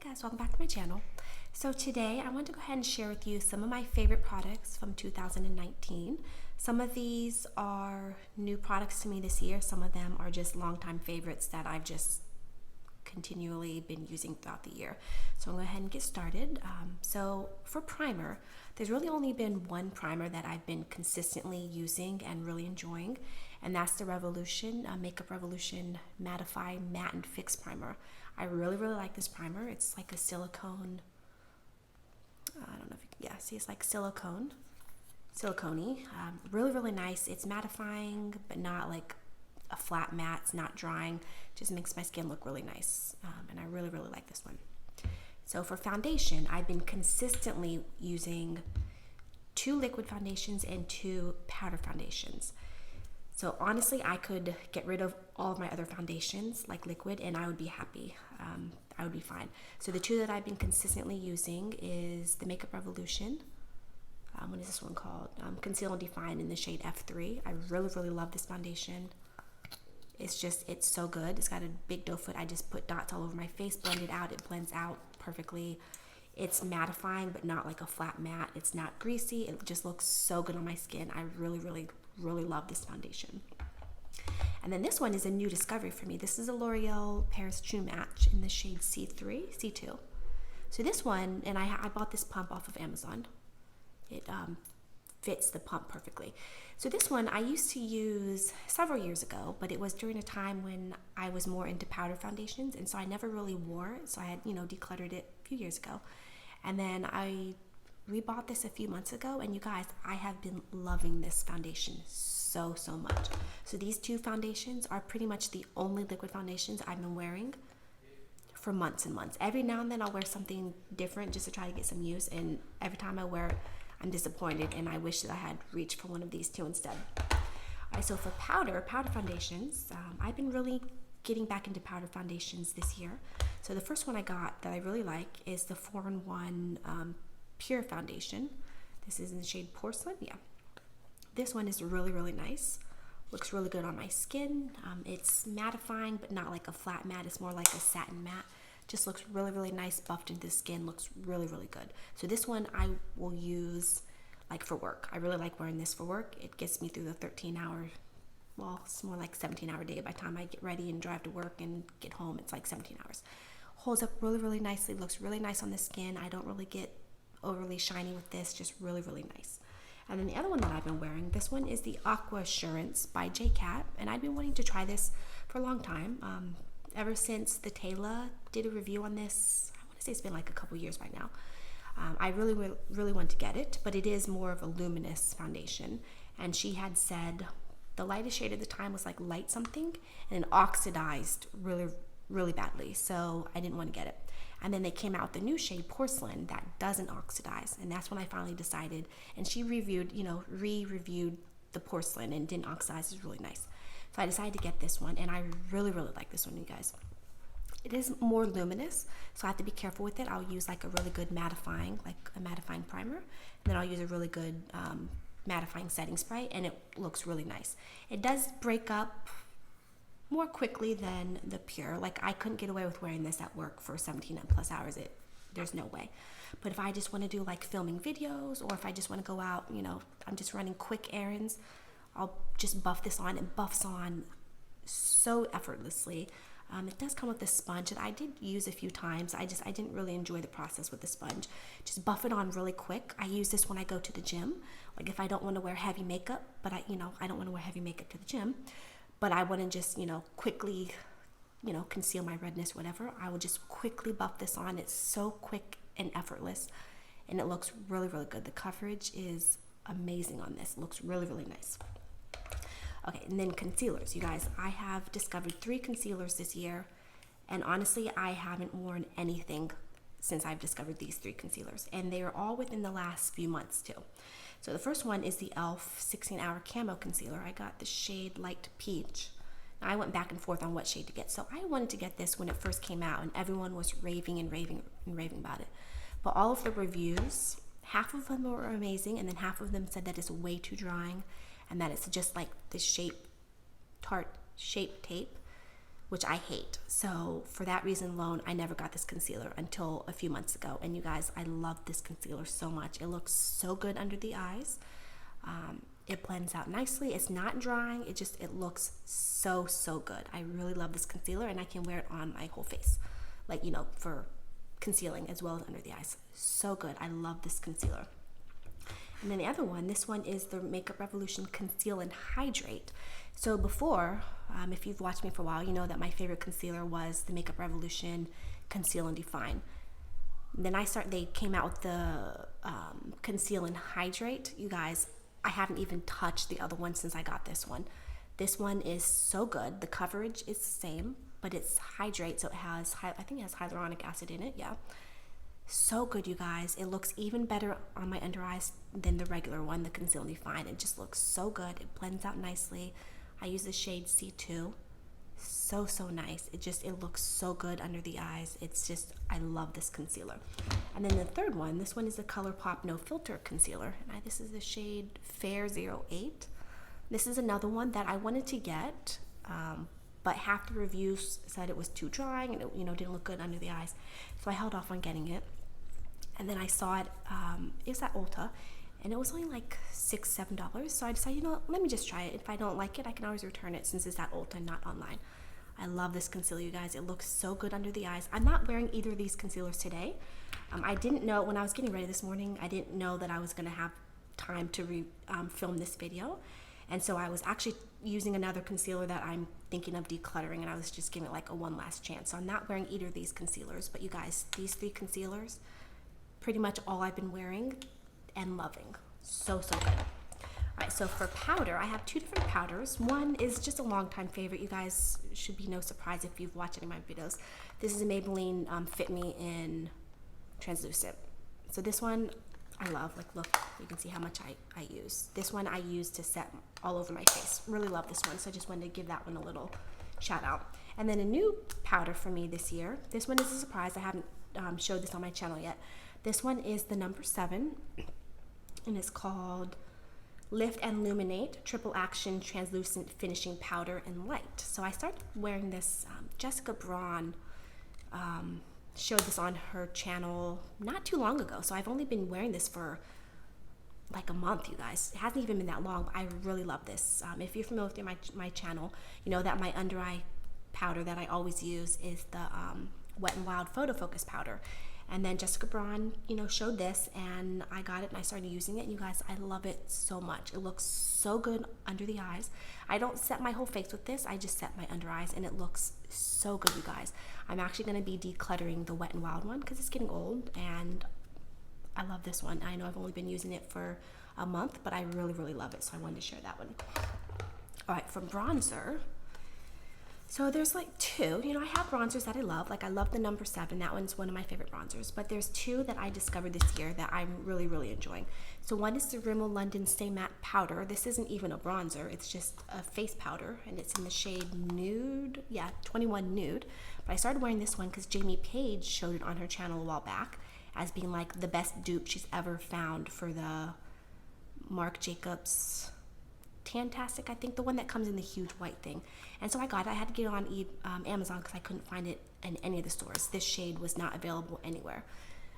Guys, welcome back to my channel. So today I want to go ahead and share with you some of my favorite products from 2019. Some of these are new products to me this year. Some of them are just longtime favorites that I've just continually been using throughout the year. So I'm going to go ahead and get started. So for primer, there's really only been one primer that I've been consistently using and really enjoying, and that's the Revolution Makeup Revolution Mattify Matte and Fix Primer. I really like this primer. It's like a silicone, I don't know if you can, see, it's like silicone-y. Really nice. It's mattifying, but not like a flat matte. It's not drying. Just makes my skin look really nice, and I really like this one. So for foundation, I've been consistently using 2 liquid foundations and 2 powder foundations. So honestly, I could get rid of all of my other foundations, like liquid, and I would be happy. I would be fine. So the 2 that I've been consistently using is the Makeup Revolution. What is this one called? Conceal and Define in the shade F3. I really love this foundation. It's so good. It's got a big doe foot. I just put dots all over my face, blend it out. It blends out perfectly. It's mattifying, but not like a flat matte. It's not greasy. It just looks so good on my skin. I really love this foundation. And then this one is a new discovery for me. This is a L'Oreal Paris True Match in the shade C2. So this one, and I bought this pump off of Amazon. It fits the pump perfectly. So this one I used to use several years ago, but it was during a time when I was more into powder foundations, and so I never really wore it. So I had, decluttered it a few years ago. And then I rebought this a few months ago, and you guys, I have been loving this foundation so much. So these 2 foundations are pretty much the only liquid foundations I've been wearing for months and months. Every now and then I'll wear something different just to try to get some use, and every time I wear it, I'm disappointed, and I wish that I had reached for one of these 2 instead. All right, so for powder foundations, I've been really getting back into powder foundations this year. So the first one I got that I really like is the 4-in-1 Pure Foundation. This is in the shade Porcelain. Yeah, this one is really nice. Looks really good on my skin. It's mattifying, but not like a flat matte. It's more like a satin matte. Just looks really nice, buffed into the skin. Looks really good. So this one I will use like for work. I really like wearing this for work. It gets me through the 13-hour, well, it's more like 17-hour day. By the time I get ready and drive to work and get home, it's like 17 hours. Holds up really nicely. Looks really nice on the skin. I don't really get overly shiny with this. Just really nice. And then the other one that I've been wearing, this one is the Aqua Assurance by JCat, and I've been wanting to try this for a long time. Ever since the Taylor did a review on this, I want to say it's been like a couple years by now. I really want to get it, but it is more of a luminous foundation, and she had said the lightest shade at the time was like light something, and it oxidized really badly, so I didn't want to get it. And then they came out with the new shade Porcelain that doesn't oxidize, and that's when I finally decided. And she reviewed, re-reviewed the Porcelain, and didn't oxidize. It's really nice. So I decided to get this one, and I really like this one, you guys. It is more luminous, so I have to be careful with it. I'll use like a really good mattifying, like a mattifying primer, and then I'll use a really good mattifying setting spray, and it looks really nice. It does break up more quickly than the Pure. Like, I couldn't get away with wearing this at work for 17 plus hours. There's no way. But if I just want to do like filming videos, or if I just want to go out, I'm just running quick errands, I'll just buff this on. It buffs on so effortlessly. It does come with a sponge that I did use a few times. I didn't really enjoy the process with the sponge. Just buff it on really quick. I use this when I go to the gym. Like, if I don't want to wear heavy makeup, but I don't want to wear heavy makeup to the gym, but I want to just, quickly, conceal my redness, whatever, I will just quickly buff this on. It's so quick and effortless, and it looks really good. The coverage is amazing on this. It looks really nice. Okay, and then concealers. You guys, I have discovered 3 concealers this year, and honestly, I haven't worn anything since I've discovered these 3 concealers, and they are all within the last few months too. So the first one is the e.l.f. 16-Hour Camo Concealer. I got the shade Light Peach. Now, I went back and forth on what shade to get. So I wanted to get this when it first came out, and everyone was raving about it. But all of the reviews, half of them were amazing, and then half of them said that it's way too drying, and that it's just like the Shape Tarte Shape Tape. which I hate. So for that reason alone, I never got this concealer until a few months ago. And you guys, I love this concealer so much. It looks so good under the eyes. It blends out nicely. It's not drying. It looks so, so good. I really love this concealer, and I can wear it on my whole face, like, you know, for concealing as well as under the eyes. So good. I love this concealer. And then the other one, this one is the Makeup Revolution Conceal and Hydrate. So before, if you've watched me for a while, you know that my favorite concealer was the Makeup Revolution Conceal and Define. Then they came out with the Conceal and Hydrate. You guys, I haven't even touched the other one since I got this one. This one is so good. The coverage is the same, but it's hydrate, so it has, I think it has hyaluronic acid in it, yeah. So good, you guys. It looks even better on my under eyes than the regular one, the Conceal and Define. It just looks so good. It blends out nicely. I use the shade C2. So, so nice. It looks so good under the eyes. It's just, I love this concealer. And then the third one, this one is the ColourPop No Filter Concealer. And this is the shade Fair 08. This is another one that I wanted to get, but half the reviews said it was too drying and it, you know, didn't look good under the eyes. So I held off on getting it. And then I saw it, it was at Ulta, and it was only like $6-7. So I decided, you know what, let me just try it. If I don't like it, I can always return it since it's at Ulta, not online. I love this concealer, you guys. It looks so good under the eyes. I'm not wearing either of these concealers today. I didn't know, when I was getting ready this morning, I didn't know that I was gonna have time to film this video. And so I was actually using another concealer that I'm thinking of decluttering, and I was just giving it like a one last chance. So I'm not wearing either of these concealers, but you guys, these three concealers, pretty much all I've been wearing and loving. So, so good. All right, so for powder, I have two different powders. One is just a longtime favorite. You guys should be no surprise if you've watched any of my videos. This is a Maybelline Fit Me in Translucent. So this one I love. Like, look, you can see how much I use. This one I use to set all over my face. Really love this one, so I just wanted to give that one a little shout out. And then a new powder for me this year. This one is a surprise. I haven't showed this on my channel yet. This one is the number 7, and it's called Lift and Illuminate Triple Action Translucent Finishing Powder and Light. So I started wearing this. Jessica Braun showed this on her channel not too long ago. So I've only been wearing this for like a month, you guys. It hasn't even been that long, but I really love this. If you're familiar with my channel, you know that my under eye powder that I always use is the Wet n Wild Photo Focus powder. And then Jessica Braun, you know, showed this, and I got it and I started using it. And you guys, I love it so much. It looks so good under the eyes. I don't set my whole face with this. I just set my under eyes, and it looks so good, you guys. I'm actually going to be decluttering the Wet n Wild one because it's getting old, and I love this one. I know I've only been using it for a month, but I really, really love it, so I wanted to share that one. All right, for bronzer. So there's like two, you know, I have bronzers that I love. Like I love the number 7, that one's one of my favorite bronzers. But there's two that I discovered this year that I'm really, really enjoying. So one is the Rimmel London Stay Matte Powder. This isn't even a bronzer, it's just a face powder, and it's in the shade Nude, yeah, 21 Nude. But I started wearing this one because Jamie Page showed it on her channel a while back as being like the best dupe she's ever found for the Marc Jacobs Tantastic, I think, the one that comes in the huge white thing. And so I got it. I had to get it on Amazon because I couldn't find it in any of the stores. This shade was not available anywhere.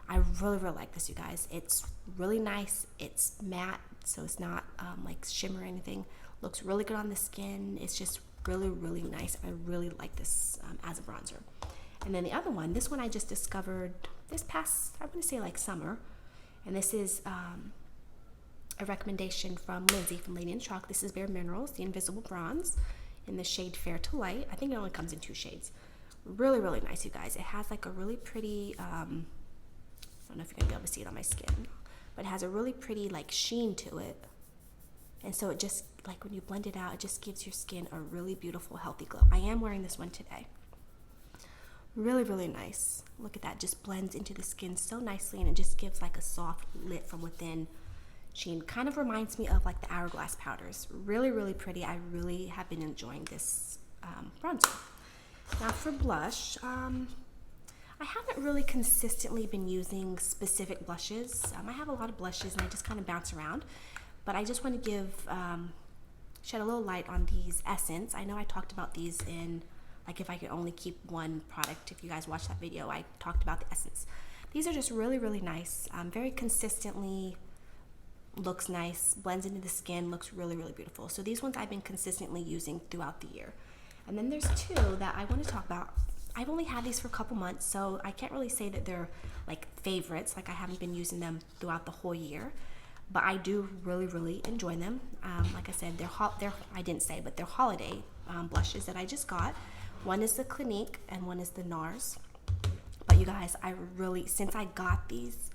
I really, really like this, you guys. It's really nice. It's matte, so it's not like shimmer or anything. Looks really good on the skin. It's just really, really nice. I really like this as a bronzer. And then the other one, this one I just discovered this past, I want to say like summer. And this is a recommendation from Lindsay from Lady in Chalk. This is Bare Minerals, the Invisible Bronze, in the shade Fair to Light. I think it only comes in 2 shades. Really, really nice, you guys. It has like a really pretty, I don't know if you're gonna be able to see it on my skin, but it has a really pretty like sheen to it. And so it just, like when you blend it out, it just gives your skin a really beautiful, healthy glow. I am wearing this one today. Really, really nice. Look at that, just blends into the skin so nicely, and it just gives like a soft lit from within sheen. Kind of reminds me of like the Hourglass powders. Really, really pretty. I really have been enjoying this bronzer. Now for blush, I haven't really consistently been using specific blushes. I have a lot of blushes and I just kind of bounce around, but I just want to give, shed a little light on these Essence. I know I talked about these in Like if I could only keep one product. If you guys watched that video, I talked about the essence. These are just really, really nice. Very consistently looks nice, blends into the skin, looks really, really beautiful. So these ones I've been consistently using throughout the year. And then there's two that I want to talk about. I've only had these for a couple months, so I can't really say that they're like favorites. Like I haven't been using them throughout the whole year, but I do really, really enjoy them. Like I said, they're holiday blushes that I just got. One is the Clinique and one is the NARS. But you guys, since I got these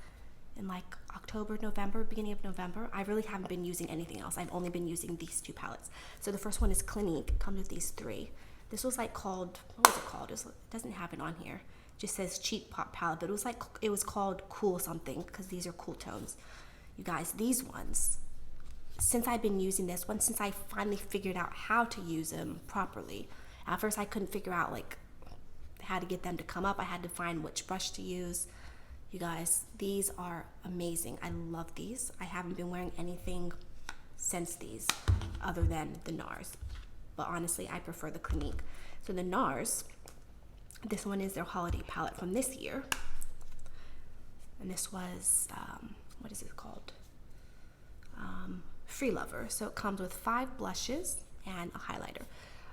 in like October, November, beginning of November, I really haven't been using anything else. I've only been using these two palettes. So the first one is Clinique. It comes with these three. This was like called, what was it called? It doesn't have it on here. It just says Cheek Pop Palette, but it was called Cool something because these are cool tones. You guys, these ones, since I've been using this one, since I finally figured out how to use them properly. At first I couldn't figure out like how to get them to come up. I had to find which brush to use. You guys, these are amazing. I love these. I haven't been wearing anything since these other than the NARS. But honestly, I prefer the Clinique. So the NARS, this one is their holiday palette from this year. And this was, what is it called? Free Lover. So it comes with 5 blushes and a highlighter.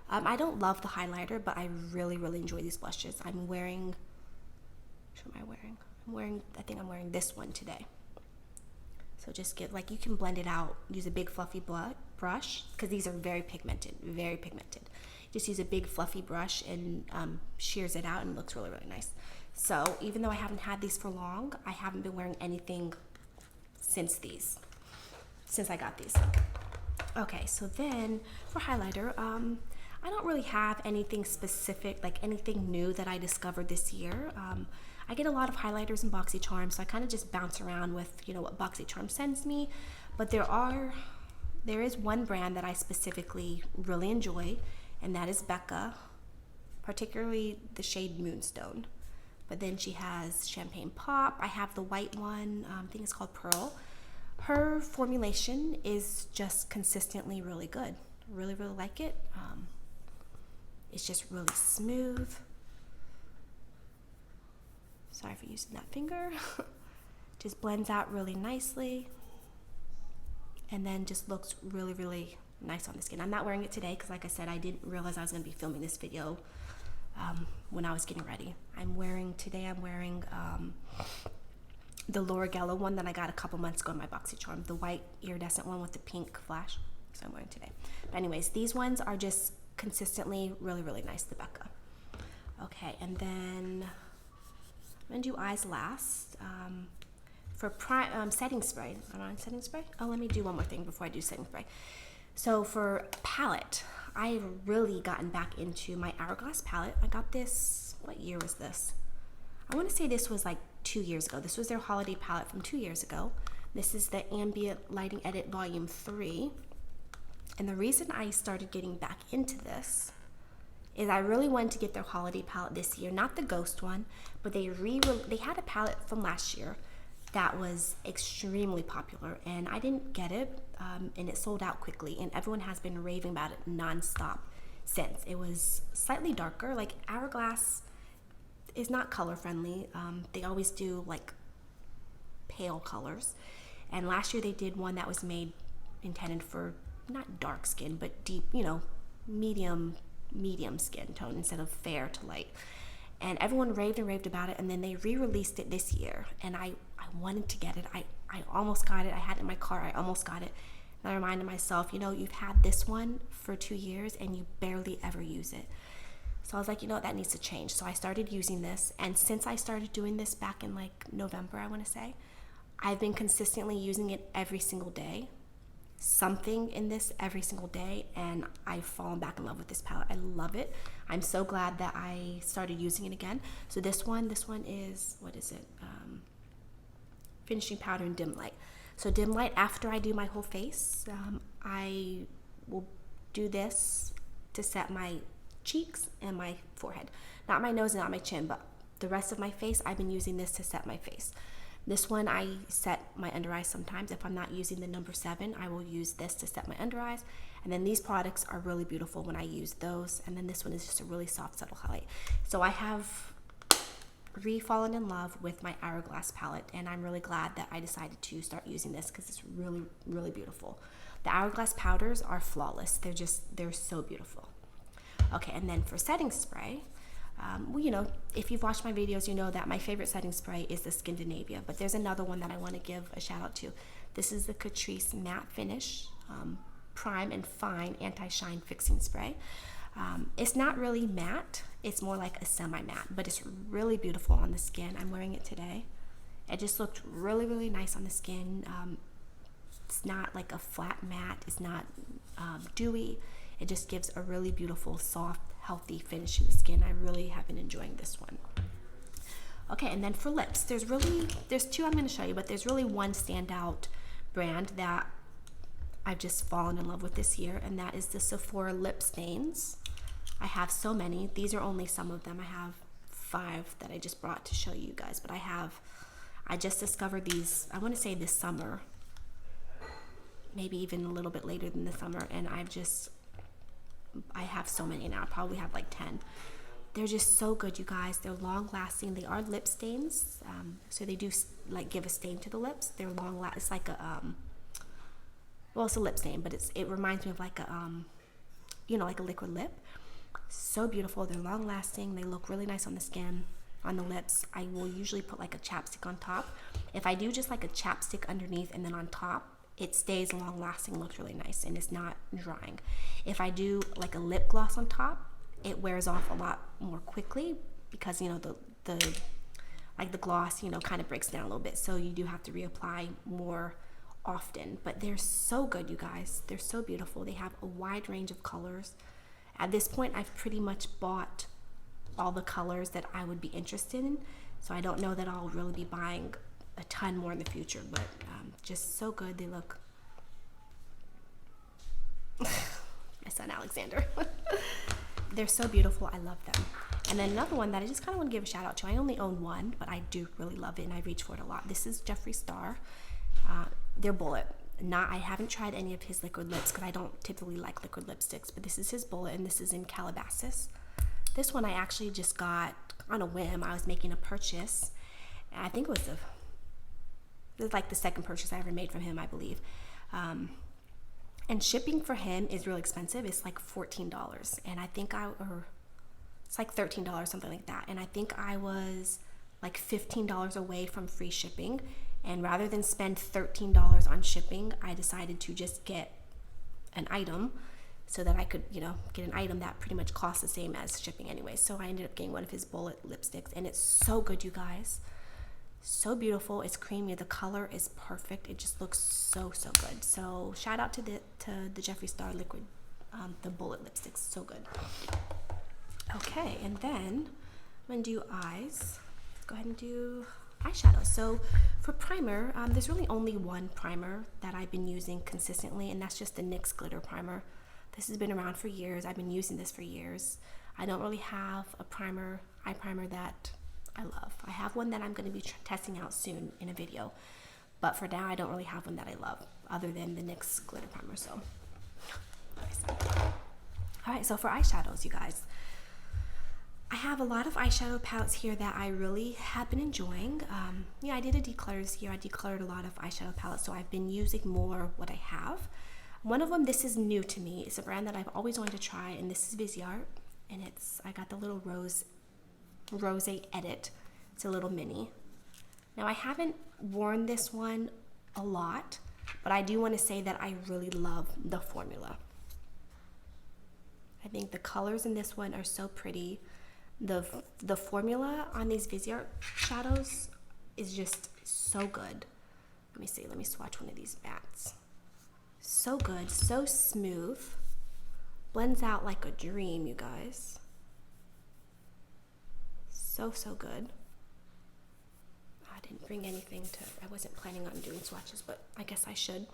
I don't love the highlighter, but I really, really enjoy these blushes. I'm wearing, what am I wearing? I think I'm wearing this one today. So just get, like, you can blend it out. Use a big fluffy brush, because these are very pigmented, very pigmented. Just use a big fluffy brush and shears it out, and it looks really, really nice. So even though I haven't had these for long, I haven't been wearing anything since I got these. Okay, so then for highlighter, I don't really have anything specific, like anything new that I discovered this year. I get a lot of highlighters in BoxyCharm, so I kind of just bounce around with, what BoxyCharm sends me. But there is one brand that I specifically really enjoy, and that is Becca, particularly the shade Moonstone. But then she has Champagne Pop. I have the white one, I think it's called Pearl. Her formulation is just consistently really good. Really, really like it. It's just really smooth. Sorry for using that finger. Just blends out really nicely. And then just looks really, really nice on the skin. I'm not wearing it today because, like I said, I didn't realize I was going to be filming this video when I was getting ready. Today I'm wearing the Laura Geller one that I got a couple months ago in my BoxyCharm. The white iridescent one with the pink flash. So I'm wearing today. But anyways, these ones are just consistently really, really nice, the Becca. Okay, and then I'm going to do eyes last. For setting spray. Am I on setting spray? Oh, let me do one more thing before I do setting spray. So for palette, I've really gotten back into my Hourglass palette. I got this, what year was this? I want to say this was like 2 years ago. This was their holiday palette from 2 years ago. This is the Ambient Lighting Edit Volume 3. And the reason I started getting back into this is I really wanted to get their holiday palette this year. Not the Ghost one, but they had a palette from last year that was extremely popular, and I didn't get it, and it sold out quickly, and everyone has been raving about it nonstop since. It was slightly darker. Like, Hourglass is not color friendly. They always do like pale colors, and last year they did one that was intended for not dark skin, but deep, medium skin tone instead of fair to light. And everyone raved and raved about it, and then they re-released it this year, and I wanted to get it. I almost got it. I had it in my car. I almost got it. And I reminded myself, you've had this one for 2 years and you barely ever use it. So I was like, that needs to change. So I started using this, and since I started doing this back in like November, I want to say, I've been consistently using it every single day. Something in this every single day, and I've fallen back in love with this palette. I love it. I'm so glad that I started using it again. So this one is, what is it? Finishing Powder and Dim Light. So Dim Light, after I do my whole face, I will do this to set my cheeks and my forehead. Not my nose and not my chin, but the rest of my face, I've been using this to set my face. This one I set my under eyes sometimes. If I'm not using the number 7, I will use this to set my under eyes. And then these products are really beautiful when I use those. And then this one is just a really soft, subtle highlight. So I have re-fallen in love with my Hourglass palette, and I'm really glad that I decided to start using this because it's really, really beautiful. The Hourglass powders are flawless. They're so beautiful. Okay, and then for setting spray, well, you know, if you've watched my videos, you know that my favorite setting spray is the Scandinavia, but there's another one that I want to give a shout out to. This is the Catrice Matte Finish Prime and Fine Anti-Shine Fixing Spray. It's not really matte, it's more like a semi-matte, but it's really beautiful on the skin. I'm wearing it today. It just looked really, really nice on the skin. It's not like a flat matte, it's not dewy. It just gives a really beautiful, soft, healthy finish to the skin. I really have been enjoying this one. Okay, and then for lips, there's two I'm going to show you, but there's really one standout brand that I've just fallen in love with this year, and that is the Sephora lip stains. I have so many. These are only some of them. I have 5 that I just brought to show you guys, but I just discovered these, I want to say this summer, maybe even a little bit later than the summer, and I have so many now. I probably have like 10. They're just so good, you guys. They're long lasting. They are lip stains, so they do like give a stain to the lips. They're long lasting. It's like a well, it's a lip stain, but it reminds me of like a you know, like a liquid lip. So beautiful. They're long lasting. They look really nice on the skin, on the lips. I will usually put like a chapstick on top. If I do just like a chapstick underneath and then on top, it stays long lasting, looks really nice, and it's not drying. If I do like a lip gloss on top, it wears off a lot more quickly because, you know, the gloss, you know, kind of breaks down a little bit, so you do have to reapply more often. But they're so good, you guys. They're so beautiful. They have a wide range of colors. At this point, I've pretty much bought all the colors that I would be interested in, so I don't know that I'll really be buying a ton more in the future, but just so good. They look my son Alexander. They're so beautiful. I love them. And then another one that I just kind of want to give a shout out to. I only own one, but I do really love it, and I reach for it a lot. This is Jeffree Star. They're Bullet. I haven't tried any of his liquid lips because I don't typically like liquid lipsticks, but this is his Bullet, and this is in Calabasas. This one I actually just got on a whim. I was making a purchase, and I think it was like the second purchase I ever made from him, I believe. And shipping for him is really expensive. It's like $14, and I think it's like $13, something like that. And I think I was like $15 away from free shipping. And rather than spend $13 on shipping, I decided to just get an item so that I could, you know, get an item that pretty much costs the same as shipping anyway. So I ended up getting one of his Bullet lipsticks, and it's so good, you guys. So beautiful. It's creamy. The color is perfect. It just looks so, so good. So shout out to the Jeffree Star liquid, the Bullet lipsticks. So good. Okay, and then I'm gonna do eyes. Let's go ahead and do eyeshadow. So for primer, there's really only one primer that I've been using consistently, and that's just the NYX glitter primer. This has been around for years. I've been using this for years. I don't really have a eye primer that I love. I have one that I'm going to be testing out soon in a video, but for now I don't really have one that I love other than the NYX glitter primer. So alright, so for eyeshadows, you guys, I have a lot of eyeshadow palettes here that I really have been enjoying. Yeah, I did a declutter this year. I decluttered a lot of eyeshadow palettes, so I've been using more what I have. One of them, this is new to me. It's a brand that I've always wanted to try, and this is Viseart, and I got the little Rose Edit. It's a little mini. Now, I haven't worn this one a lot, but I do want to say that I really love the formula. I think the colors in this one are so pretty. The formula on these Viseart shadows is just so good. Let me see. Let me swatch one of these mattes. So good. So smooth. Blends out like a dream, you guys. So, so good. I didn't bring anything I wasn't planning on doing swatches, but I guess I should.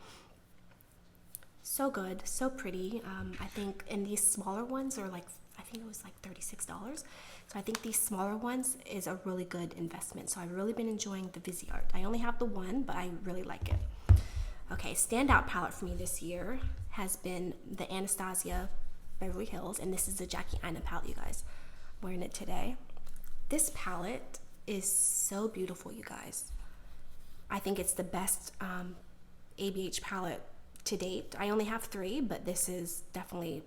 So good, so pretty. I think, and these smaller ones are like, I think it was like $36. So I think these smaller ones is a really good investment. So I've really been enjoying the Viseart. I only have the one, but I really like it. Okay, standout palette for me this year has been the Anastasia Beverly Hills, and this is the Jackie Aina palette, you guys. I'm wearing it today. This palette is so beautiful, you guys. I think it's the best ABH palette to date. I only have 3, but this is definitely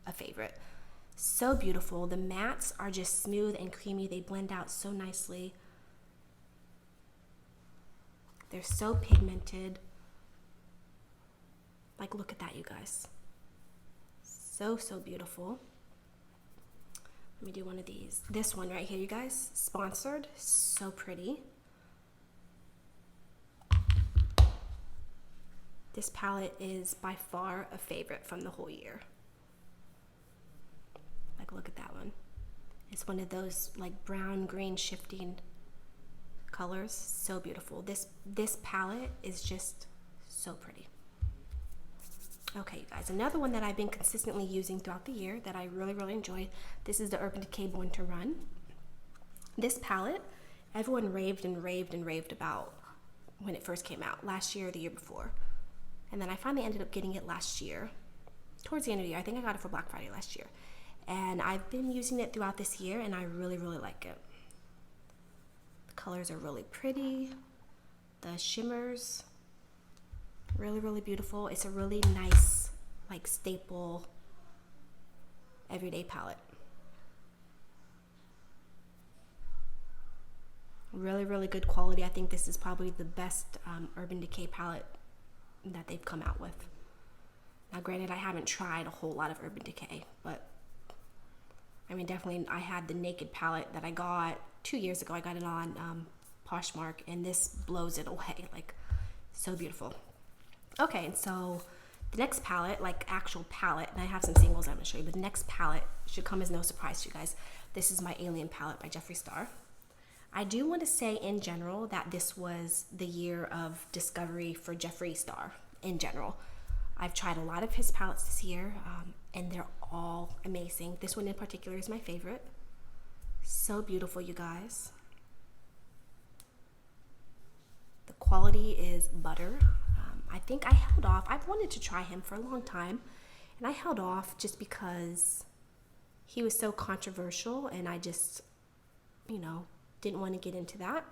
a favorite. So beautiful. The mattes are just smooth and creamy. They blend out so nicely. They're so pigmented. Like, look at that, you guys. So beautiful. Let me do one of these. This one right here, you guys, sponsored. So pretty. This palette is by far a favorite from the whole year. Like, look at that one. It's one of those like brown green shifting colors. So beautiful. This palette is just so pretty. Okay, you guys, another one that I've been consistently using throughout the year that I really enjoyed. This is the Urban Decay Born to Run. This palette, everyone raved about when it first came out, last year or the year before. And then I finally ended up getting it last year, towards the end of the year. I think I got it for Black Friday last year. And I've been using it throughout this year, and I really like it. The colors are really pretty. The shimmers, really beautiful. It's a really nice, like, staple, everyday palette. Really good quality. I think this is probably the best Urban Decay palette that they've come out with. Now granted, I haven't tried a whole lot of Urban Decay, but I mean, definitely I had the Naked palette that I got 2 years ago. I got it on Poshmark, and this blows it away. Like, so beautiful. Okay, and so the next palette, like actual palette, and I have some singles I'm gonna show you, but the next palette should come as no surprise to you guys. This is my Alien palette by Jeffree Star. I do want to say in general that this was the year of discovery for Jeffree Star in general. I've tried a lot of his palettes this year, and they're all amazing. This one in particular is my favorite. So beautiful, you guys. The quality is butter. I think I held off. I've wanted to try him for a long time, and I held off just because he was so controversial, and I just, didn't want to get into that.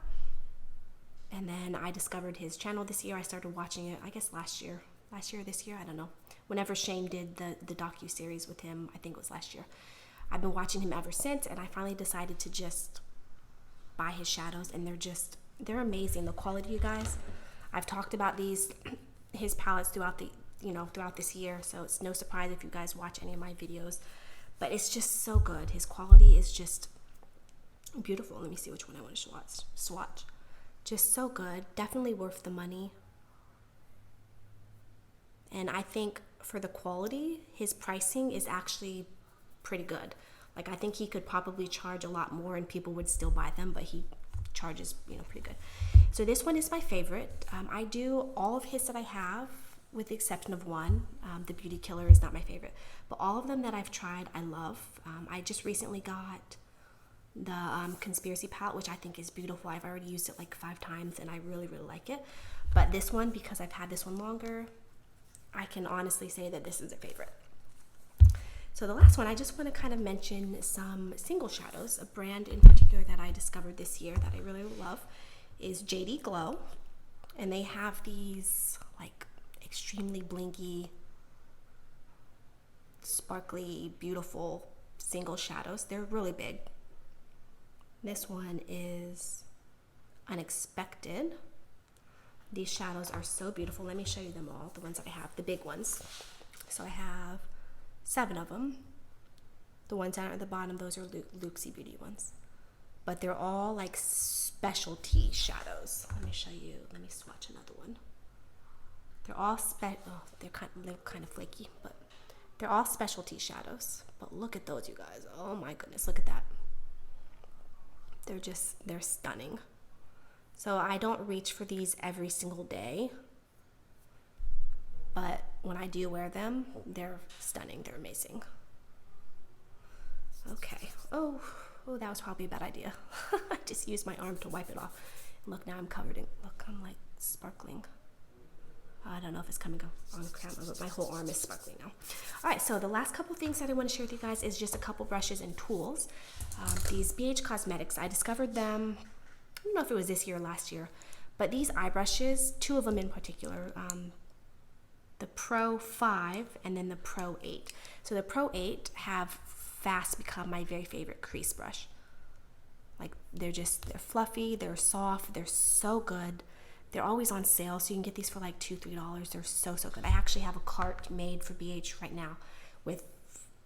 And then I discovered his channel this year. I started watching it, I guess last year or this year, I don't know. Whenever Shane did the docu-series with him, I think it was last year. I've been watching him ever since, and I finally decided to just buy his shadows, and they're amazing. The quality, you guys. I've talked about his palettes throughout this year, so it's no surprise if you guys watch any of my videos. But it's just so good. His quality is just beautiful. Let me see which one I want to swatch. Just so good. Definitely worth the money. And I think for the quality, his pricing is actually pretty good. Like, I think he could probably charge a lot more and people would still buy them, but he charges, pretty good. So this one is my favorite. I do all of his that I have, with the exception of one. The Beauty Killer is not my favorite, but all of them that I've tried, I love. I just recently got the Conspiracy palette, which I think is beautiful. I've already used it like 5 times, and I really like it. But this one, because I've had this one longer, I can honestly say that this is a favorite. So the last one, I just want to kind of mention some single shadows. A brand in particular that I discovered this year that I really love is JD Glow. And they have these like extremely blinky, sparkly, beautiful single shadows. They're really big. This one is Unexpected. These shadows are so beautiful. Let me show you them all, the ones that I have, the big ones. So I have 7 of them. The ones down at the bottom, those are Luxie Beauty ones. But they're all like specialty shadows. Let me show you. Let me swatch another one. They're all they're kind of flaky, but they're all specialty shadows. But look at those, you guys. Oh my goodness, look at that. They're stunning. So I don't reach for these every single day, but when I do wear them, they're stunning. They're amazing. Okay. Oh, that was probably a bad idea. I just used my arm to wipe it off. Look, now I'm covered in, look, I'm like sparkling. I don't know if it's coming on camera, but my whole arm is sparkling now. All right, so the last couple things that I want to share with you guys is just a couple brushes and tools. These BH Cosmetics, I discovered them, I don't know if it was this year or last year, but these eye brushes, two of them in particular, the Pro 5 and then the Pro 8. So the Pro 8 have fast become my very favorite crease brush. Like they're fluffy, they're soft, they're so good. They're always on sale, so you can get these for like $2-3. They're so good. I actually have a cart made for BH right now with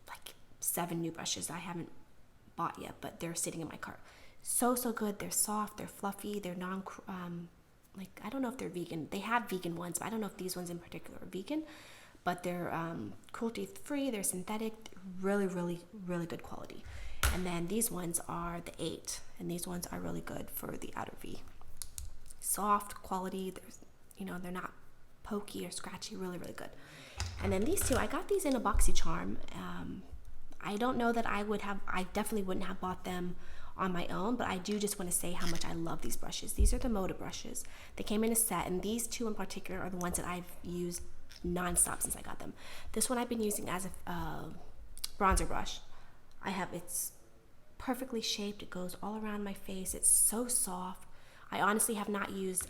like 7 new brushes that I haven't bought yet, but they're sitting in my cart. So good. They're soft, they're fluffy, they're like, I don't know if they're vegan. They have vegan ones, but I don't know if these ones in particular are vegan, but they're cruelty free, they're synthetic, really good quality. And then these ones are the 8, and these ones are really good for the outer V. Soft quality, they're not pokey or scratchy, really good. And then these two, I got these in a BoxyCharm. I don't know that I definitely wouldn't have bought them on my own, but I do just want to say how much I love these brushes. These are the Moda brushes. They came in a set, and these two in particular are the ones that I've used non-stop since I got them. This one I've been using as a bronzer brush. It's perfectly shaped. It goes all around my face. It's so soft. I honestly have not used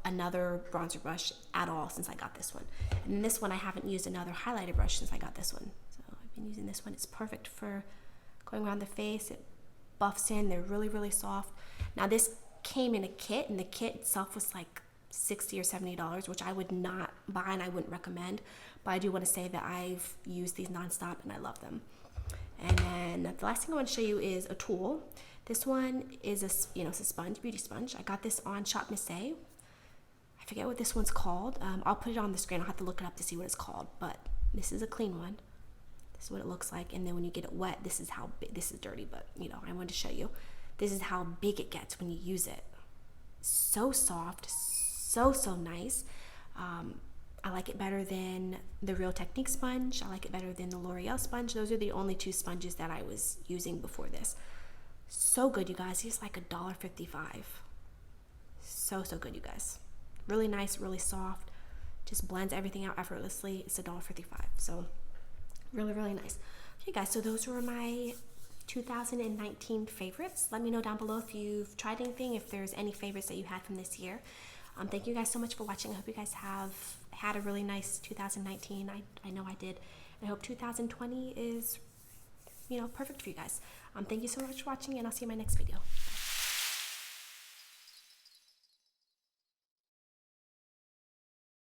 another bronzer brush at all since I got this one. And this one, I haven't used another highlighter brush since I got this one. So I've been using this one. It's perfect for going around the face. It buffs in. They're really soft. Now this came in a kit, and the kit itself was like $60 or $70, which I would not buy and I wouldn't recommend. But I do want to say that I've used these nonstop and I love them. And then the last thing I want to show you is a tool. This one is it's a sponge, beauty sponge. I got this on Shop Miss A. I forget what this one's called. I'll put it on the screen. I'll have to look it up to see what it's called. But this is a clean one. This is what it looks like. And then when you get it wet, this is how big. This is dirty, but I wanted to show you. This is how big it gets when you use it. So soft, so nice. I like it better than the Real Technique sponge. I like it better than the L'Oreal sponge. Those are the only two sponges that I was using before this. So good, you guys. It's like $1.55. So good, you guys. Really nice, really soft. Just blends everything out effortlessly. It's $1.55. So really nice. Okay, guys. So those were my 2019 favorites. Let me know down below if you've tried anything, if there's any favorites that you had from this year. Thank you guys so much for watching. I hope you guys have had a really nice 2019. I know I did. I hope 2020 is perfect for you guys. Thank you so much for watching, and I'll see you in my next video.